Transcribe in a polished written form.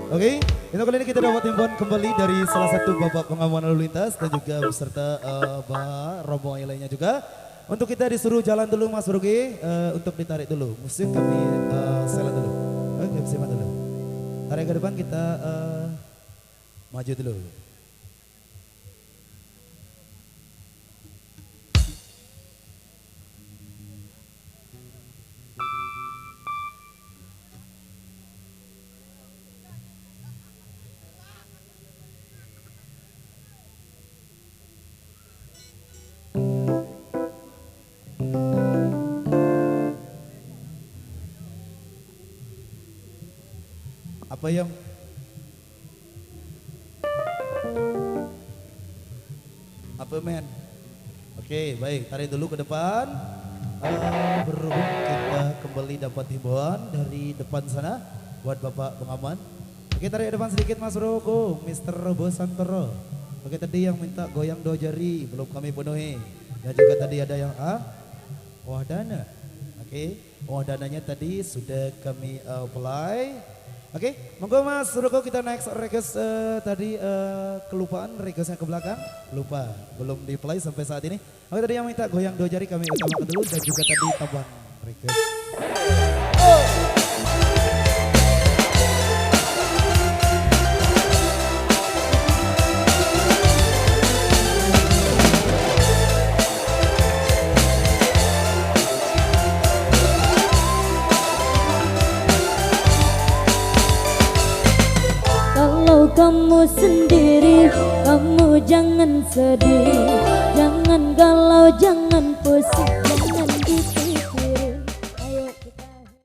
Oke, itu kali ini kita dapat himbauan kembali dari salah satu bapak pengamanan lalu lintas dan juga beserta rombongan lainnya juga. Untuk kita disuruh jalan dulu Mas Rugi, untuk ditarik dulu. Musik kami selat dulu. Oke, simak dulu. Tarik ke depan kita maju dulu. Apa yang apa men? Oke, baik, tarik dulu ke depan. Berhubung kita kembali dapat himbauan dari depan sana buat Bapak pengaman. Oke, tarik ke depan sedikit Mas Roko, Mr. Robo Santoro. Oke, tadi yang minta goyang 2 jari belum kami penuhi. Dan juga tadi ada yang wahdana. Oke, wahdananya tadi sudah kami apply. Oke, monggo Mas Roko kita next request tadi kelupaan requestnya ke belakang. Lupa, belum di play sampai saat ini. Oke, tadi yang minta goyang 2 jari kami utamakan dulu dan juga tadi tambahan request. kamu sendiri. Kamu jangan sedih, jangan galau, jangan pusing.